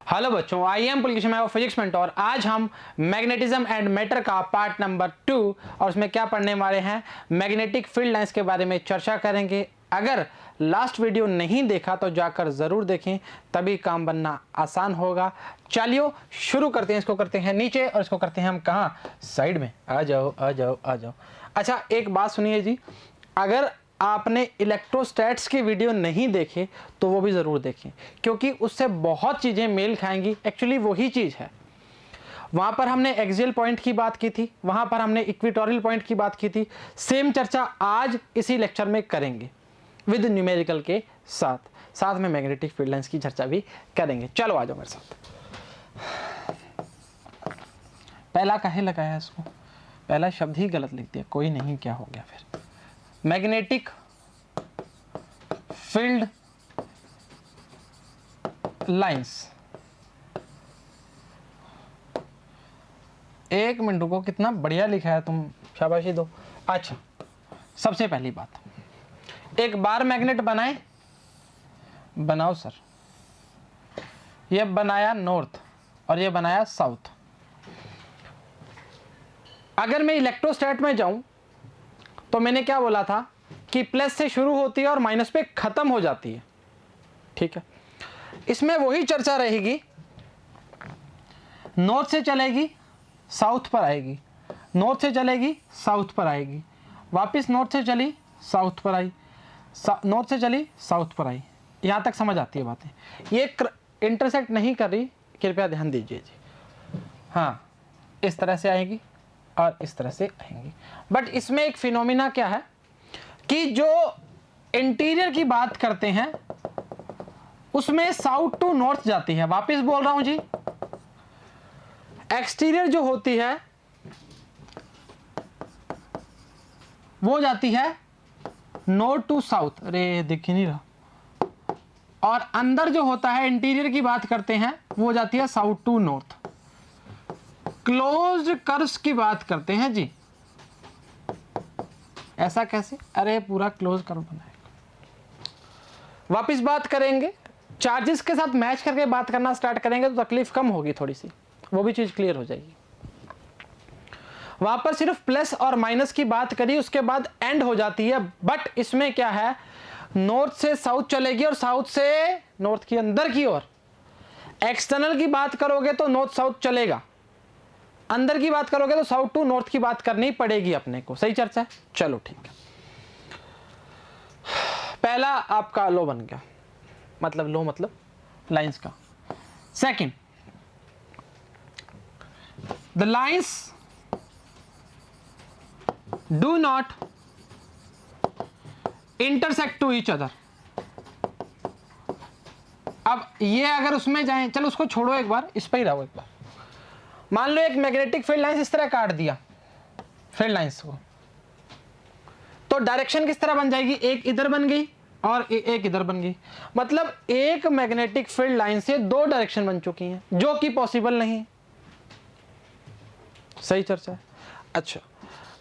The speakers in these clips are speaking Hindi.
हेलो बच्चों, आई एम पुलकिश, मैं फिजिक्स मेंटोर। आज हम मैग्नेटिज्म एंड मैटर का पार्ट नंबर 2 और उसमें क्या पढ़ने वाले हैं, मैग्नेटिक फील्ड लाइंस के बारे में चर्चा करेंगे। अगर लास्ट वीडियो नहीं देखा तो जाकर ज़रूर देखें, तभी काम बनना आसान होगा। चलिए शुरू करते हैं। इसको करते हैं नीचे और इसको करते हैं हम कहाँ, साइड में। आ जाओ आ जाओ आ जाओ। अच्छा, एक बात सुनिए जी, अगर आपने इलेक्ट्रोस्टैट्स की वीडियो नहीं देखे तो वो भी ज़रूर देखें, क्योंकि उससे बहुत चीज़ें मेल खाएंगी। एक्चुअली वही चीज़ है। वहाँ पर हमने एक्सियल पॉइंट की बात की थी, वहाँ पर हमने इक्वेटोरियल पॉइंट की बात की थी। सेम चर्चा आज इसी लेक्चर में करेंगे विद न्यूमेरिकल के साथ। साथ में मैग्नेटिक फील्ड लाइंस की चर्चा भी करेंगे। चलो आ जाओ मेरे साथ। पहला काहे लगाया इसको, पहला शब्द ही गलत लिख दिया, कोई नहीं, क्या हो गया फिर। मैग्नेटिक फील्ड लाइंस, एक मिनट को, कितना बढ़िया लिखा है, तुम शाबाशी दो। अच्छा, सबसे पहली बात, एक बार मैग्नेट बनाए, बनाओ सर। ये बनाया नॉर्थ और ये बनाया साउथ। अगर मैं इलेक्ट्रोस्टैट में जाऊं तो मैंने क्या बोला था कि प्लस से शुरू होती है और माइनस पे खत्म हो जाती है, ठीक है। इसमें वही चर्चा रहेगी, नॉर्थ से चलेगी साउथ पर आएगी, नॉर्थ से चलेगी साउथ पर आएगी, वापस नॉर्थ से चली साउथ पर आई, नॉर्थ से चली साउथ पर आई। यहाँ तक समझ आती है बातें। ये इंटरसेक्ट नहीं कर रही, कृपया ध्यान दीजिए जी। हाँ, इस तरह से आएगी और इस तरह से आएंगी। बट इसमें एक फिनोमिना क्या है कि जो इंटीरियर की बात करते हैं उसमें साउथ टू नॉर्थ जाती है। वापस बोल रहा हूं जी, एक्सटीरियर जो होती है वो जाती है नॉर्थ टू साउथ। अरे दिख ही नहीं रहा। और अंदर जो होता है, इंटीरियर की बात करते हैं, वो जाती है south to north. Closed curves की बात करते हैं जी। ऐसा कैसे? अरे पूरा क्लोज कर्व बनाएगा। वापस बात करेंगे, चार्जेस के साथ मैच करके बात करना स्टार्ट करेंगे तो तकलीफ कम होगी थोड़ी सी, वो भी चीज क्लियर हो जाएगी। वहां पर सिर्फ प्लस और माइनस की बात करी, उसके बाद एंड हो जाती है। बट इसमें क्या है, नॉर्थ से साउथ चलेगी और साउथ से नॉर्थ की अंदर की ओर। एक्सटर्नल की बात करोगे तो नॉर्थ साउथ चलेगा, अंदर की बात करोगे तो साउथ टू नॉर्थ की बात करनी पड़ेगी अपने को। सही चर्चा है? चलो ठीक है। पहला आपका लो बन गया, मतलब लो मतलब लाइंस का। Second, the lines do not intersect to each other. अब ये अगर उसमें जाएं, चलो उसको छोड़ो, एक बार इस पर ही रहो। एक बार मान लो एक मैग्नेटिक फील्ड लाइंस इस तरह काट दिया फील्ड लाइंस को, तो डायरेक्शन किस तरह बन जाएगी, एक इधर बन गई और एक इधर बन गई। मतलब एक मैग्नेटिक फील्ड लाइन से दो डायरेक्शन बन चुकी हैं, जो कि पॉसिबल नहीं। सही चर्चा है? अच्छा,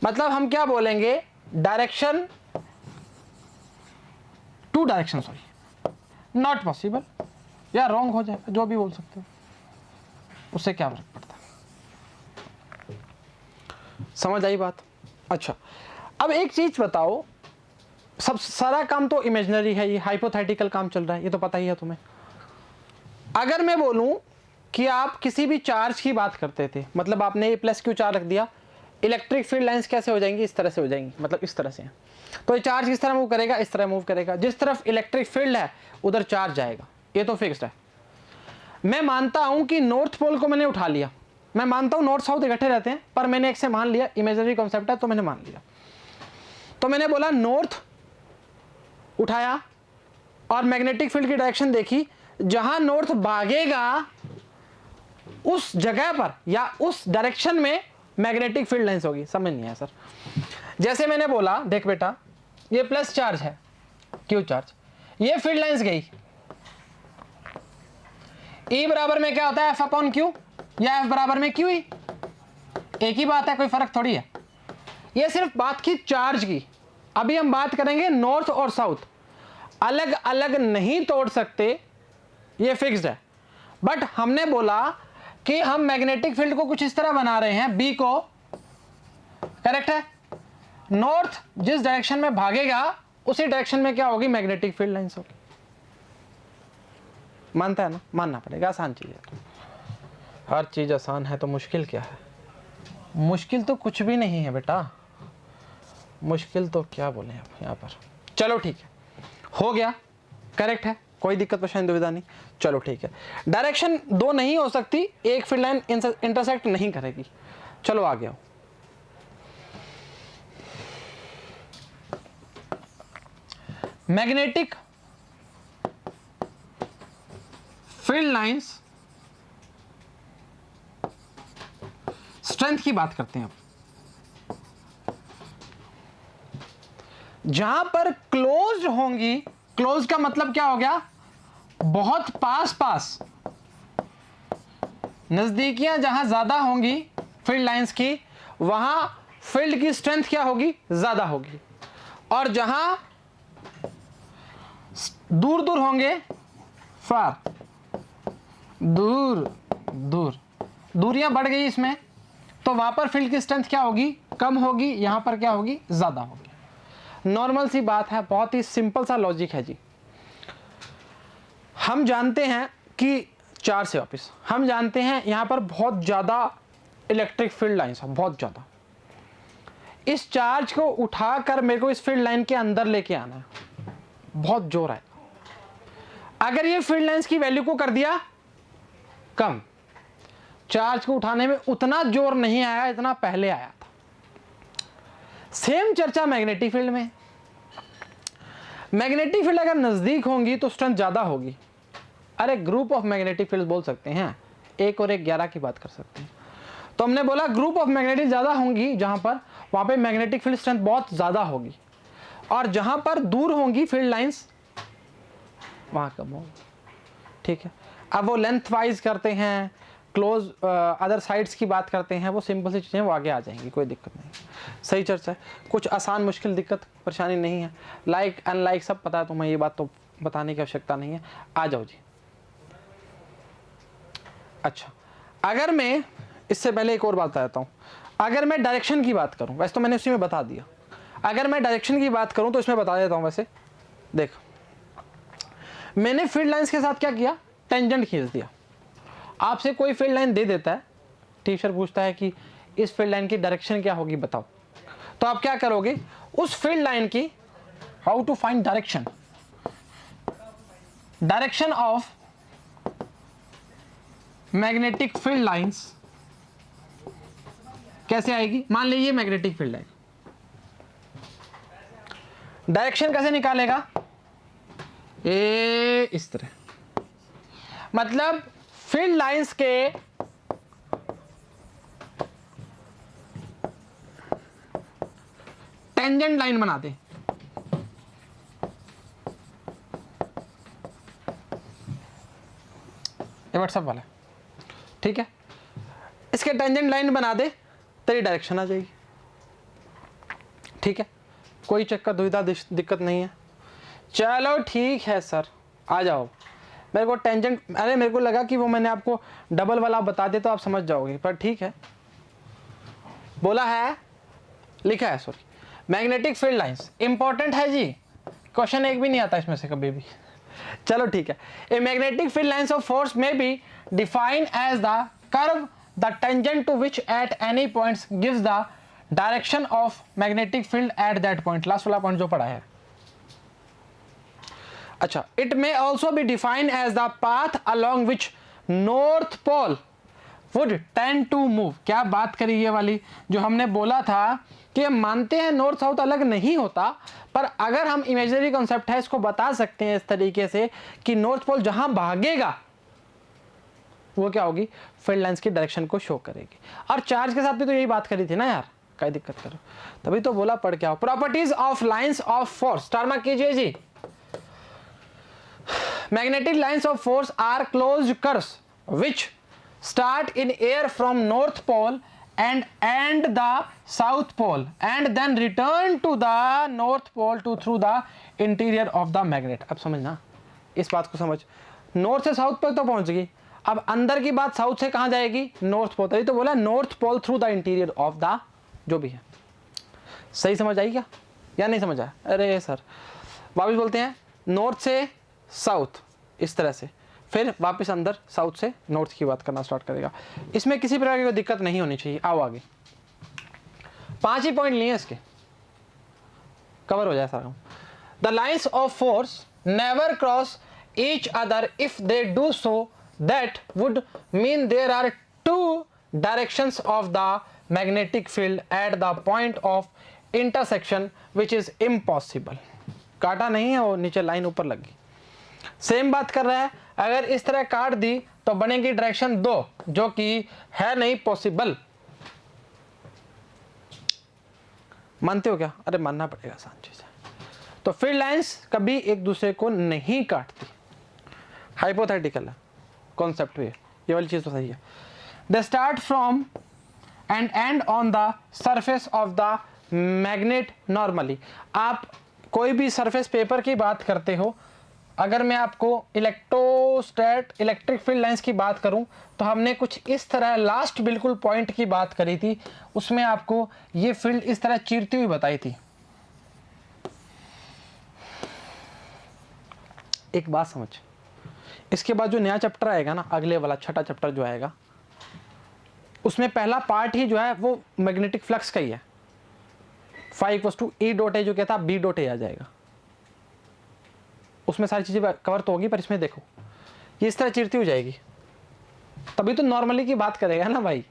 मतलब हम क्या बोलेंगे, direction to direction, sorry, not possible, या रॉन्ग हो जाएगा, जो भी बोल सकते हो, उससे क्या फर्क पड़ता है। समझ आई बात? अच्छा, अब एक चीज बताओ, सब सारा काम तो इमेजिनरी है, ये हाइपोथेटिकल काम चल रहा है, ये तो पता ही है तुम्हें। अगर मैं बोलूं कि आप किसी भी चार्ज की बात करते थे, मतलब आपने ये प्लस क्यू चार्ज रख दिया, इलेक्ट्रिक फील्ड लाइंस कैसे हो जाएंगी, इस तरह से हो जाएंगी, मतलब इस तरह से। तो ये चार्ज किस तरह मूव करेगा, इस तरह मूव करेगा। जिस तरफ इलेक्ट्रिक फील्ड है उधर चार्ज जाएगा, ये तो फिक्स्ड है। मैं मानता हूं कि नॉर्थ पोल को मैंने उठा लिया, मैं मानता हूं नॉर्थ साउथ इकट्ठे रहते हैं, पर मैंने एक से मान लिया, इमेजिनरी कॉन्सेप्ट है तो मैंने मान लिया। तो मैंने बोला नॉर्थ उठाया और मैग्नेटिक फील्ड की डायरेक्शन देखी, जहां नॉर्थ भागेगा उस जगह पर या उस डायरेक्शन में मैग्नेटिक फील्ड लाइंस होगी। समझ नहीं आया सर? जैसे मैंने बोला, देख बेटा, ये प्लस चार्ज है, क्यू चार्ज, ये फील्ड लाइंस गई, E बराबर में क्या होता है, F अपॉन क्यू, या F बराबर में क्यू ई, एक ही बात है, कोई फर्क थोड़ी है। ये सिर्फ बात की चार्ज की। अभी हम बात करेंगे नॉर्थ और साउथ, अलग अलग नहीं तोड़ सकते, ये फिक्स्ड है। बट हमने बोला कि हम मैग्नेटिक फील्ड को कुछ इस तरह बना रहे हैं, बी को, करेक्ट है, नॉर्थ जिस डायरेक्शन में भागेगा उसी डायरेक्शन में क्या होगी, मैग्नेटिक फील्ड लाइंस होगी। मानता है ना, मानना पड़ेगा, आसान चीज है। हर चीज आसान है तो मुश्किल क्या है, मुश्किल तो कुछ भी नहीं है बेटा, मुश्किल तो क्या बोले आप यहाँ पर। चलो ठीक है, हो गया, करेक्ट है, कोई दिक्कत परेशानी दुविधा नहीं। चलो ठीक है, डायरेक्शन दो नहीं हो सकती, एक फील्ड लाइन इंटरसेक्ट नहीं करेगी। चलो आ गया, मैग्नेटिक फील्ड लाइंस स्ट्रेंथ की बात करते हैं अब। जहां पर क्लोज होंगी, क्लोज का मतलब क्या हो गया, बहुत पास पास, नजदीकियां जहां ज्यादा होंगी फील्ड लाइंस की, वहां फील्ड की स्ट्रेंथ क्या होगी, ज्यादा होगी। और जहां दूर दूर होंगे, फार, दूर दूर, दूरियां बढ़ गई इसमें, तो वहां पर फील्ड की स्ट्रेंथ क्या होगी, कम होगी, यहां पर क्या होगी, ज्यादा होगी। नॉर्मल सी बात है, बहुत ही सिंपल सा लॉजिक है जी। हम जानते हैं कि 4 से वापिस हम जानते हैं यहां पर बहुत ज्यादा इलेक्ट्रिक फील्ड लाइंस है, बहुत ज्यादा। इस चार्ज को उठाकर मेरे को इस फील्ड लाइन के अंदर लेके आना है, बहुत जोर है। अगर ये फील्ड लाइंस की वैल्यू को कर दिया कम, चार्ज को उठाने में उतना जोर नहीं आया इतना पहले आया था। सेम चर्चा मैग्नेटिक फील्ड में। मैग्नेटिक फील्ड अगर नजदीक होंगी तो स्ट्रेंथ ज्यादा होगी। अरे ग्रुप ऑफ मैग्नेटिक फील्ड बोल सकते हैं, 1 और 1 11 की बात कर सकते हैं। तो हमने बोला ग्रुप ऑफ मैग्नेटिक ज्यादा होंगी जहां पर, वहां पे मैग्नेटिक फील्ड स्ट्रेंथ बहुत ज्यादा होगी, और जहां पर दूर होंगी फील्ड लाइंस वहां कम होगी। ठीक है, अब वो लेंथ वाइज करते हैं, क्लोज अदर साइड्स की बात करते हैं, वो सिंपल सी चीज़ें वो आगे आ जाएंगी, कोई दिक्कत नहीं। सही चर्चा है, कुछ आसान मुश्किल दिक्कत परेशानी नहीं है। लाइक अनलाइक सब पता है तुम्हें, ये बात तो बताने की आवश्यकता नहीं है। आ जाओ जी। अच्छा, अगर मैं इससे पहले एक और बात बताता हूँ, अगर मैं डायरेक्शन की बात करूँ, वैसे तो मैंने उसी में बता दिया, अगर मैं डायरेक्शन की बात करूँ तो इसमें बता देता हूँ। वैसे देख, मैंने फील्ड लाइंस के साथ क्या किया, टेंजेंट खींच दिया। आपसे कोई फील्ड लाइन दे देता है, टीचर पूछता है कि इस फील्ड लाइन की डायरेक्शन क्या होगी बताओ, तो आप क्या करोगे, उस फील्ड लाइन की how to find direction, direction of magnetic field lines कैसे आएगी। मान लीजिए मैग्नेटिक फील्ड लाइन, डायरेक्शन कैसे निकालेगा, ये इस तरह, मतलब फील्ड लाइंस के टेंजेंट लाइन बना दे। ये व्हाट्सएप वाला, ठीक है, इसके टेंजेंट लाइन बना दे, तेरी डायरेक्शन आ जाएगी। ठीक है, कोई चक्कर दुविधा दिक्कत नहीं है। चलो ठीक है सर, आ जाओ। मेरे को टेंजेंट, अरे मेरे को लगा कि वो मैंने आपको डबल वाला बता दे तो आप समझ जाओगे, पर ठीक है, बोला है, लिखा है, sorry, magnetic field lines important है जी, क्वेश्चन एक भी नहीं आता इसमें से कभी भी। चलो ठीक है, a magnetic field lines of force में be defined as the curve the tangent to which at any points gives the direction of magnetic field at that point. Last वाला पॉइंट जो पढ़ा है। अच्छा, it may also be defined as the path along which north pole would tend to move. क्या बात करी ये वाली, जो हमने बोला था कि हम मानते हैं नॉर्थ साउथ अलग नहीं होता, पर अगर हम इमेजिनरी कॉन्सेप्ट है इसको बता सकते हैं इस तरीके से कि नॉर्थ पोल जहां भागेगा वो क्या होगी, फील्ड लाइंस की डायरेक्शन को शो करेगी। और चार्ज के साथ भी तो यही बात करी थी ना यार, क्या दिक्कत करो, तभी तो बोला पढ़ के आओ। Properties of lines of force, star mark कीजिए जी। Magnetic lines of force are closed curves which start in air from north pole and end the south pole and then return to the north pole to through the interior of the magnet। अब समझना, इस बात को समझ, नॉर्थ से साउथ पर तो पहुंच गई, अब अंदर की बात साउथ से कहाँ जाएगी, नॉर्थ पोल, तभी तो बोला north pole through the interior of the, जो भी है। सही समझ आई क्या या नहीं समझ आया? अरे सर वापस बोलते हैं, नॉर्थ से साउथ इस तरह से, फिर वापस अंदर साउथ से नॉर्थ की बात करना स्टार्ट करेगा। इसमें किसी प्रकार की कोई दिक्कत नहीं होनी चाहिए। आओ आगे, 5 ही पॉइंट लिए इसके, कवर हो जाए सारा। The lines of force never cross each other, if they do so that would mean there are 2 directions of the magnetic field at the point of intersection which is impossible. काटा नहीं है वो, नीचे लाइन ऊपर लग गई। सेम बात कर रहा है, अगर इस तरह काट दी तो बनेगी डायरेक्शन 2, जो कि है नहीं पॉसिबल। मानते हो क्या? अरे मानना पड़ेगा, आसान चीज है। तो फील्ड लाइंस कभी एक दूसरे को नहीं काटती, हाइपोथेटिकल है कॉन्सेप्ट भी, ये वाली चीज तो सही है। They start from and and on the surface of the magnet normally. आप कोई भी सरफेस पेपर की बात करते हो, अगर मैं आपको इलेक्ट्रोस्टैट इलेक्ट्रिक फील्ड लाइंस की बात करूं तो हमने कुछ इस तरह लास्ट बिल्कुल पॉइंट की बात करी थी, उसमें आपको ये फील्ड इस तरह चीरती हुई बताई थी। एक बात समझ, इसके बाद जो नया चैप्टर आएगा ना, अगले वाला छठा चैप्टर जो आएगा, उसमें पहला पार्ट ही जो है वो मैग्नेटिक फ्लक्स का ही है। Phi equals to E dot A जो कहता है बी डॉट ए आ जाएगा, उसमें सारी चीजें कवर तो होगी, पर इसमें देखो ये इस तरह चिरती हो जाएगी, तभी तो नॉर्मली की बात करेगा ना भाई।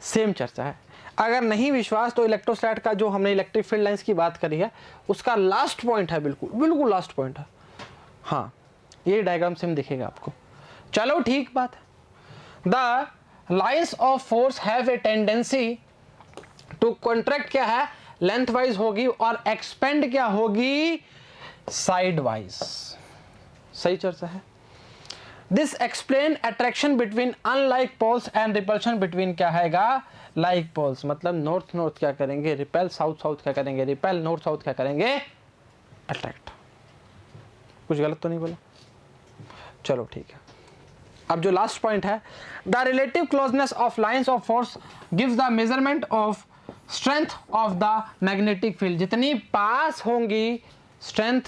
सेम चर्चा है। अगर नहीं विश्वास तो इलेक्ट्रोस्टैट का जो हमने इलेक्ट्रिक फील्ड लाइंस की बात करी है, उसका लास्ट पॉइंट है, बिल्कुल बिल्कुल लास्ट पॉइंट है। हाँ, ये डायग्राम से हम दिखेगा आपको। चलो ठीक बात है। The lines of force have a tendency to contract, क्या है, लेंथ वाइज होगी, और एक्सपेंड क्या होगी, साइड वाइज। सही चर्चा है। This explain attraction between unlike poles and repulsion between, क्या हैगा, लाइक पोल्स। मतलब नॉर्थ नॉर्थ क्या करेंगे, रिपेल, साउथ साउथ क्या करेंगे, रिपेल, नॉर्थ साउथ क्या करेंगे, अट्रैक्ट। कुछ गलत तो नहीं बोला? चलो ठीक है। अब जो लास्ट पॉइंट है, the relative closeness of lines of force gives the measurement of strength of the magnetic field. जितनी पास होंगी स्ट्रेंथ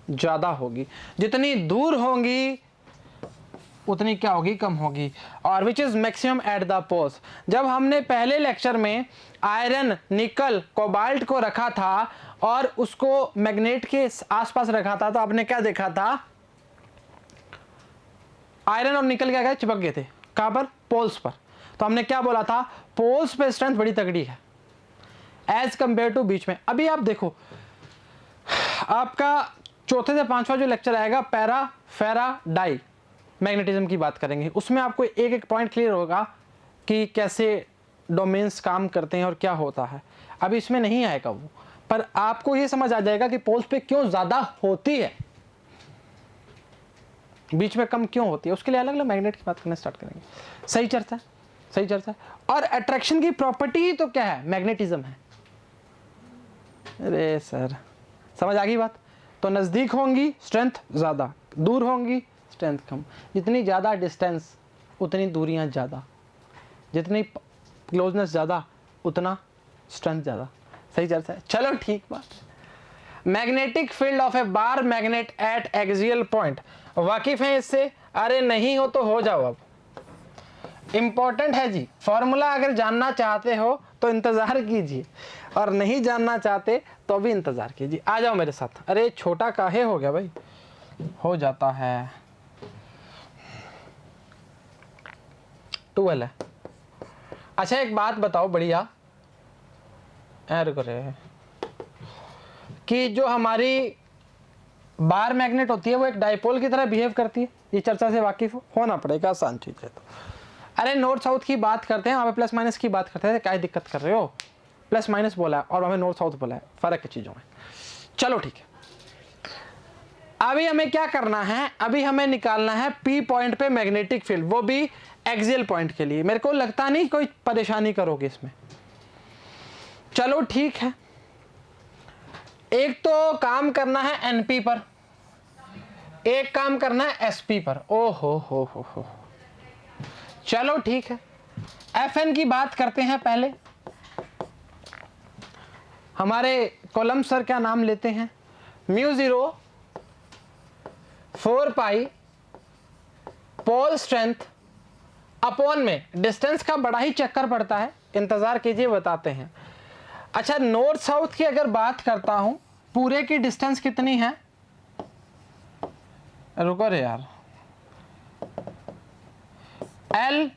ज्यादा होगी, जितनी दूर होंगी उतनी क्या होगी, कम होगी। और which is maximum at the poles. जब हमने पहले लेक्चर में आयरन, निकल, कोबाल्ट को रखा था और उसको मैग्नेट के आसपास रखा था, तो आपने क्या देखा था, आयरन और निकल क्या चिपक गए थे, कहां पर, पोल्स पर। तो हमने क्या बोला था, पोल्स पे स्ट्रेंथ बड़ी तगड़ी है एज कंपेयर टू बीच में। अभी आप देखो, आपका चौथे से पांचवा जो लेक्चर आएगा, पैरा, फेरा, डाई मैग्नेटिज्म की बात करेंगे, उसमें आपको एक एक पॉइंट क्लियर होगा कि कैसे डोमेन्स काम करते हैं और क्या होता है। अभी इसमें नहीं आएगा वो, पर आपको ये समझ आ जाएगा कि पोल्स पे क्यों ज्यादा होती है, बीच में कम क्यों होती है। उसके लिए अलग अलग मैग्नेट की बात करना स्टार्ट करेंगे। सही चर्चा है, सही चर्चा है। और अट्रैक्शन की प्रॉपर्टी ही तो क्या है, मैग्नेटिज्म है। अरे सर समझ आ गई बात। तो नजदीक होंगी स्ट्रेंथ ज्यादा, दूर होंगी स्ट्रेंथ कम। जितनी ज्यादा डिस्टेंस उतनी दूरियां ज्यादा, जितनी क्लोजनेस ज्यादा उतना स्ट्रेंथ ज्यादा। सही चर्चा है। चलो ठीक बात। Magnetic field of A bar magnet eight axial point, वाकिफ हैं इससे? अरे नहीं हो तो हो जाओ। अब इंपॉर्टेंट है जी, फॉर्मूला अगर जानना चाहते हो तो इंतजार कीजिए, और नहीं जानना चाहते तो भी इंतजार कीजिए। आ जाओ मेरे साथ। अरे छोटा काहे हो गया भाई, हो जाता है, 12 है। अच्छा एक बात बताओ बढ़िया, करे कि जो हमारी बार मैग्नेट होती है वो एक डाइपोल की तरह बिहेव करती है, ये चर्चा से वाकिफ होना पड़ेगा, आसान चीज है। तो अरे नॉर्थ साउथ की बात करते हैं, वहाँ पे प्लस माइनस की बात करते हैं, क्या दिक्कत कर रहे हो, प्लस माइनस बोला है और हमें नॉर्थ साउथ बोला है, फर्क है चीजों में। चलो ठीक है। अभी हमें क्या करना है, अभी हमें निकालना है पी पॉइंट पे मैग्नेटिक फील्ड, वो भी एक्सियल पॉइंट के लिए। मेरे को लगता नहीं कोई परेशानी करोगे इसमें। चलो ठीक है। एक तो काम करना है एनपी पर, एक काम करना है एसपी पर। ओ हो। चलो ठीक है, Fn की बात करते हैं। पहले हमारे कॉलम सर क्या नाम लेते हैं, μ0 4 पाई पोल स्ट्रेंथ अपॉन में डिस्टेंस का बड़ा ही चक्कर पड़ता है, इंतजार कीजिए बताते हैं। अच्छा, नॉर्थ साउथ की अगर बात करता हूं, पूरे की डिस्टेंस कितनी है, रुको रे यार, एल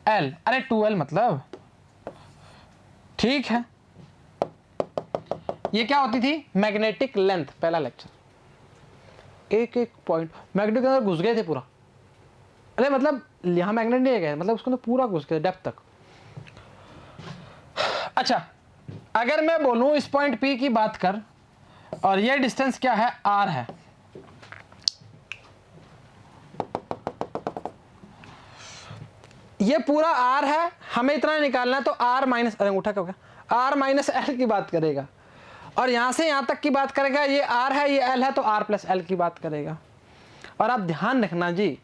एल, अरे 2L मतलब, ठीक है। ये क्या होती थी, मैग्नेटिक लेंथ, पहला लेक्चर। एक एक पॉइंट मैग्नेट के अंदर घुस गए थे पूरा, अरे मतलब यहां मैग्नेट नहीं गए, मतलब उसको तो पूरा घुस गए डेप्थ तक। अच्छा, अगर मैं बोलूं इस पॉइंट P की बात कर, और ये डिस्टेंस क्या है, R है, ये पूरा R है, हमें इतना निकालना है, तो R माइनस, अरे अंगूठा क्या हो गया, R माइनस L की बात करेगा, और यहां से यहां तक की बात करेगा, ये R है ये L है, तो R प्लस L की बात करेगा। और आप ध्यान रखना जी,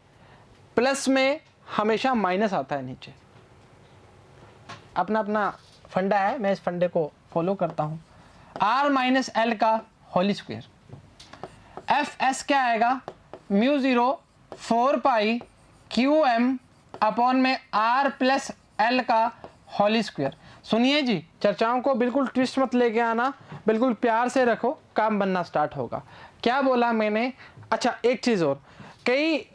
प्लस में हमेशा माइनस आता है नीचे, अपना अपना फंडा है, मैं इस फंडे को फॉलो करता हूं। R माइनस L का होल स्क्वायर, Fs क्या आएगा, μ0 4 पाई QM अपॉन में R प्लस L का होल स्क्वायर। सुनिए जी, चर्चाओं को बिल्कुल ट्विस्ट मत लेके आना, बिल्कुल प्यार से रखो, काम बनना स्टार्ट होगा। क्या बोला मैंने, अच्छा एक चीज और, कई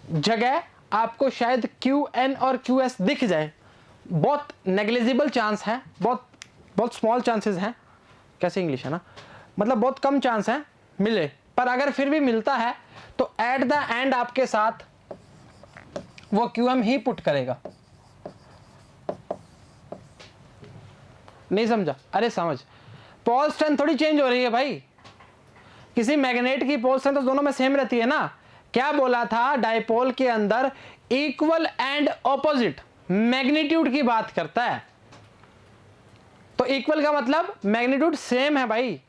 जगह आपको शायद QN और QS दिख जाए, बहुत नेग्लिजिबल चांस है, बहुत स्मॉल चांसेस हैं, कैसे इंग्लिश है ना, मतलब बहुत कम चांस है मिले, पर अगर फिर भी मिलता है तो एट द एंड आपके साथ वो QM ही पुट करेगा। नहीं समझा, अरे समझ, पोल स्ट्रेंथ थोड़ी चेंज हो रही है भाई, किसी मैग्नेट की पोल स्ट्रेंथ तो दोनों में सेम रहती है ना। क्या बोला था, डाइपोल के अंदर इक्वल एंड ऑपोजिट मैग्नीट्यूड की बात करता है, तो इक्वल का मतलब मैग्नीट्यूड सेम है भाई,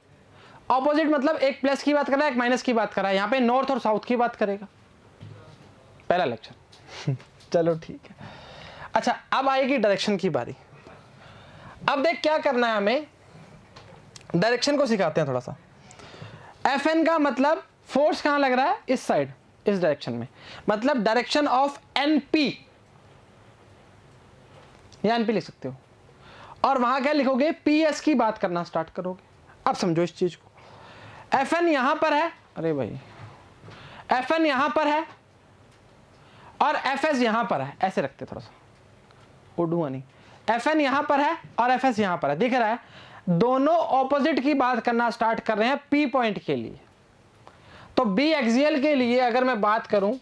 ऑपोजिट मतलब एक प्लस की बात कर रहा है एक माइनस की बात कर रहा है, यहां पे नॉर्थ और साउथ की बात करेगा, पहला लेक्चर। चलो ठीक है। अच्छा, अब आएगी डायरेक्शन की बारी। अब देख क्या करना है हमें, डायरेक्शन को सिखाते हैं थोड़ा सा। Fn का मतलब फोर्स कहां लग रहा है, इस साइड, इस डायरेक्शन में, मतलब डायरेक्शन ऑफ NP, या NP लिख सकते हो, और वहां क्या लिखोगे, PS की बात करना स्टार्ट करोगे। अब समझो इस चीज को, Fn यहां पर है, अरे भाई Fn यहां पर है और Fs यहां पर है, ऐसे रखते थोड़ा सा, उड़ूंगा नहीं, Fn यहां पर है और Fs यहां पर है, दिख रहा है, दोनों ऑपोजिट की बात करना स्टार्ट कर रहे हैं P पॉइंट के लिए। तो B एक्सियल के लिए अगर मैं बात करूं,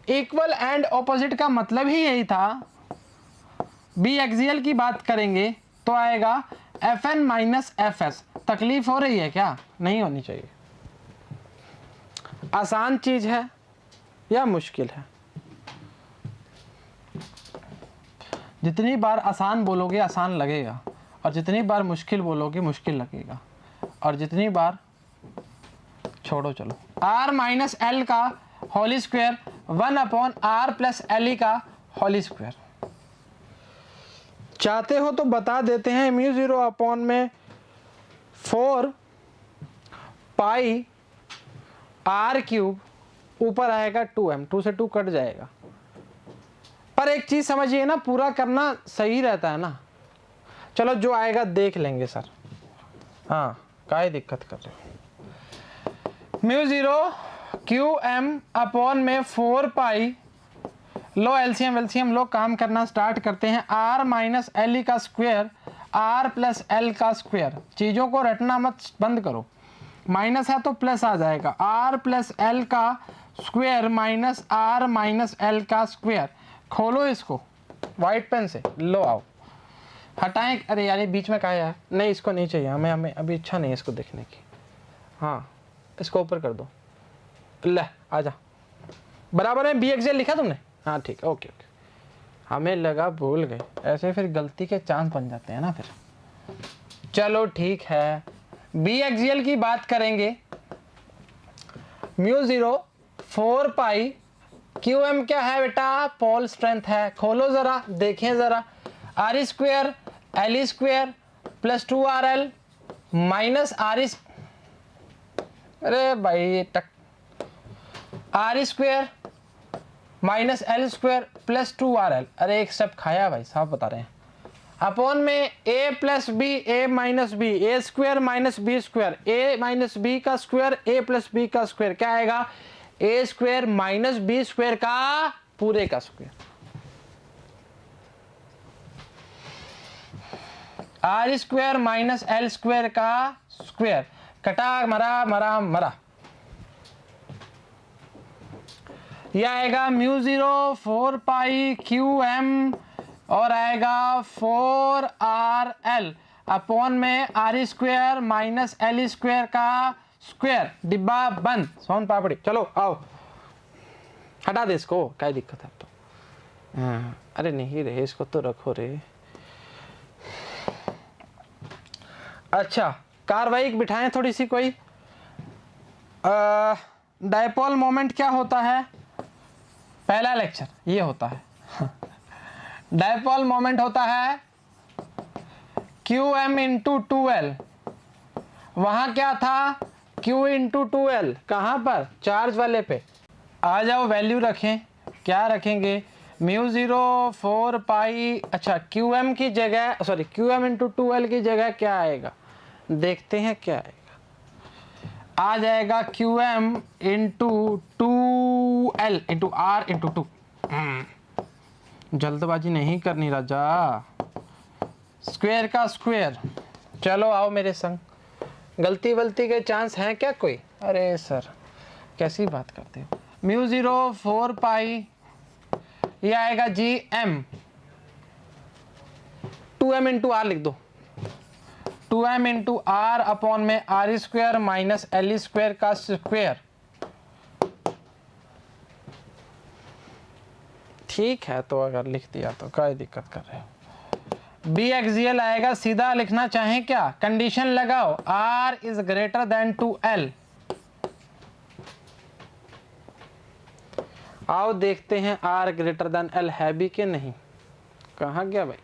इक्वल एंड ऑपोजिट का मतलब ही यही था, B एक्सियल की बात करेंगे तो आएगा Fn माइनस Fs। तकलीफ हो रही है क्या, नहीं होनी चाहिए। आसान चीज है या मुश्किल है, जितनी बार आसान बोलोगे आसान लगेगा, और जितनी बार मुश्किल बोलोगे मुश्किल लगेगा, और जितनी बार छोड़ो चलो। R माइनस L का whole square 1 upon R plus L का होल स्क्वायर। चाहते हो तो बता देते हैं, μ0 अपॉन में 4 पाई R क्यूब, ऊपर आएगा 2m, 2 से 2 कट जाएगा। पर एक चीज समझिए ना, पूरा करना सही रहता है ना, चलो जो आएगा देख लेंगे सर, हाँ काहे दिक्कत कर रहे हो। μ0 QM अपॉन में 4 पाई, लो एलसीएम लो, काम करना स्टार्ट करते हैं। R माइनस L का स्क्वायर, R प्लस L का स्क्वायर, चीजों को रटना मत, बंद करो, माइनस है तो प्लस आ जाएगा, R प्लस L का square minus R minus L का स्क्वायर। खोलो इसको वाइट पेन से, लो आओ हटाएं, अरे यार ये बीच में कहा है, नहीं इसको नहीं चाहिए हमें अभी इच्छा नहीं है इसको देखने की, हाँ इसको ऊपर कर दो, ले आजा, बराबर में B एक्सियल लिखा तुमने, हाँ ठीक है, ओके, हमें लगा भूल गए, ऐसे फिर गलती के चांस बन जाते हैं ना फिर। चलो ठीक है, B एक्सियल की बात करेंगे, μ0 4 पाई क्यू एम क्या है बेटा, पोल स्ट्रेंथ है। खोलो जरा, देखें जरा, R square L square plus 2RL minus R, अरे भाई R square minus L square plus 2RL, अरे एक स्टेप खाया भाई साहब, बता रहे हैं, अपॉन में a plus B, A minus B, A square minus B square, A minus B का स्क्वेयर, ए प्लस बी का स्क्वेयर, क्या आएगा, A square minus B square का पूरे का square. R square minus L square का स्क्वेयर, कटा मरा मरा मरा, यह आएगा म्यू 0 4 पाई क्यू एम और आएगा 4RL अपॉन में R square minus L square का स्क्वेयर। डिब्बा बंद, सोन पापड़ी। चलो आओ, हटा दे इसको, क्या दिक्कत है तो। अरे नहीं रे, इसको तो रखो रे। अच्छा, कार्रवाई बिठाएं थोड़ी सी कोई। डायपोल मोमेंट क्या होता है, पहला लेक्चर ये होता है। डायपोल मोमेंट होता है QM इंटू 2L, वहां क्या था Q इंटू 2L, कहां पर, चार्ज वाले पे। आ जाओ वैल्यू रखें, क्या रखेंगे, म्यू 0 4 पाई, अच्छा QM की जगह, सॉरी QM इंटू 2L की जगह क्या आएगा, देखते हैं क्या आएगा। आ जाएगा QM into 2L into R into 2। जल्दबाजी नहीं करनी राजा, स्क्वायर का स्क्वायर। चलो आओ मेरे संग, गलती वलती के चांस हैं क्या कोई, अरे सर कैसी बात करते हो। म्यू 0 4 पाई, ये आएगा GM, 2M इंटू R लिख दो, 2M इंटू R अपॉन में R square minus L square का स्क्वायर। ठीक है, तो अगर लिख दिया तो क्या दिक्कत कर रहे हो। बी एक्सियल आएगा, सीधा लिखना चाहें क्या, कंडीशन लगाओ, R is greater than 2L। आओ देखते हैं R ग्रेटर देन L है भी कि नहीं। कहाँ गया भाई,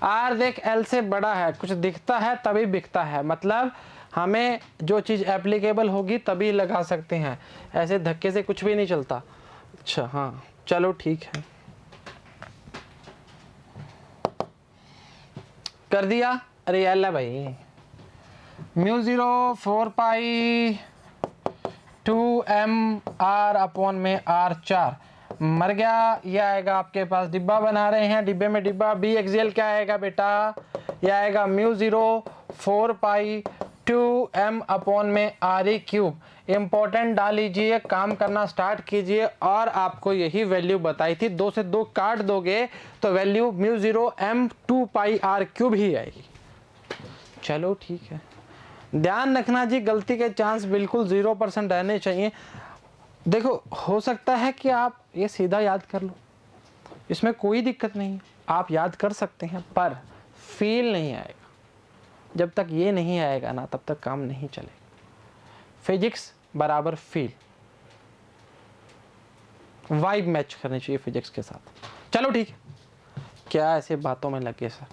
R देख L से बड़ा है, कुछ दिखता है तभी बिकता है, मतलब हमें जो चीज़ एप्लीकेबल होगी तभी लगा सकते हैं, ऐसे धक्के से कुछ भी नहीं चलता। अच्छा हाँ चलो ठीक है, कर दिया। अरे L है भाई, म्यू 0 4 पाई 2M R अपॉन में R4 मर गया। ये आएगा आपके पास, डिब्बा बना रहे हैं, डिब्बे में डिब्बा। बी एक्सियल क्या आएगा बेटा, ये आएगा म्यू 0 4 पाई 2M अपॉन में RE क्यूब। इम्पोर्टेंट डाल लीजिए, काम करना स्टार्ट कीजिए, और आपको यही वैल्यू बताई थी, 2 से 2 काट दोगे तो वैल्यू म्यू 0 M 2 पाई R क्यूब ही आएगी। चलो ठीक है, ध्यान रखना जी, गलती के चांस बिल्कुल 0% रहने चाहिए। देखो हो सकता है कि आप ये सीधा याद कर लो, इसमें कोई दिक्कत नहीं, आप याद कर सकते हैं, पर फील नहीं आएगा। जब तक ये नहीं आएगा ना तब तक काम नहीं चलेगा। फिजिक्स बराबर फील, वाइब मैच करनी चाहिए फिजिक्स के साथ। चलो ठीक है, क्या ऐसे बातों में लगे सर।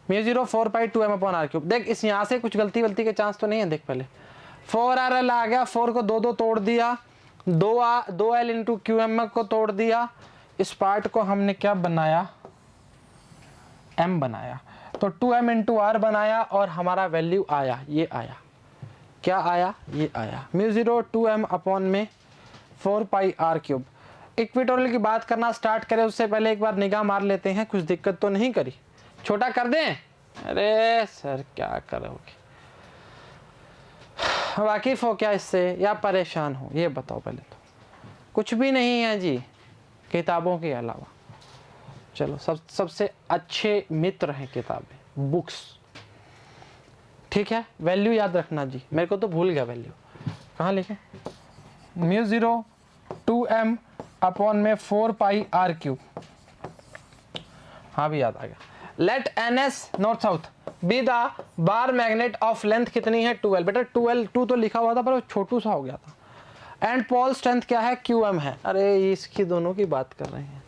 म्यू 0 4 पाई 2M अपॉन R क्यूब। देख इस यहाँ से कुछ गलती वलती के चांस तो नहीं है। देख पहले 4RL आ गया, 4 को 2 2 तोड़ दिया, 2L इंटू QM को तोड़ दिया, इस पार्ट को हमने क्या बनाया, M बनाया, तो 2M इंटू R बनाया, और हमारा वैल्यू आया, ये आया, क्या आया, ये आया, म्यू 0 2M अपॉन में 4 पाई R क्यूब। इक्वेटोरियल की बात करना स्टार्ट करें उससे पहले एक बार निगाह मार लेते हैं, कुछ दिक्कत तो नहीं करी। छोटा कर दें, अरे सर क्या करोगे, वाकिफ हो क्या इससे या परेशान हो, ये बताओ पहले तो। कुछ भी नहीं है जी किताबों के अलावा। चलो सबसे अच्छे मित्र हैं किताबें, बुक्स, ठीक है। वैल्यू याद रखना जी, मेरे को तो भूल गया वैल्यू, कहाँ लिखे, म्यू 0 2M अपॉन में 4 पाई R क्यूब, हाँ भी याद आ गया। Let NS north south be the bar magnet of length कितनी है 2L। बेटा 2 तो लिखा हुआ था पर वो छोटू सा हो गया था। एंड पोल स्ट्रेंथ क्या है, QM है। अरे इसकी दोनों की बात कर रहे हैं।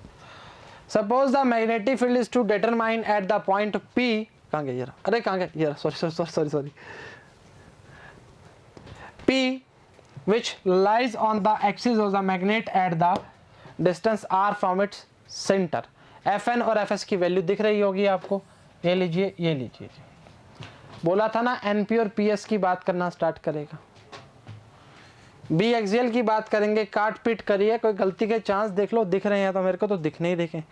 Suppose the magnetic field is to determine at the point P, कहाँ गया ये रहा, अरे कहाँ गया ये रहा, sorry P which lies on the axis of the magnet at the distance r from its center। Fn और Fs की वैल्यू दिख रही होगी आपको, ये लीजिए ये लीजिए। बोला था ना Np और Ps की बात करना स्टार्ट करेगा। बी एक्सियल की बात करेंगे, काट पीट करिए, कोई गलती के चांस देख लो, दिख रहे हैं तो मेरे को तो दिखने ही देखें,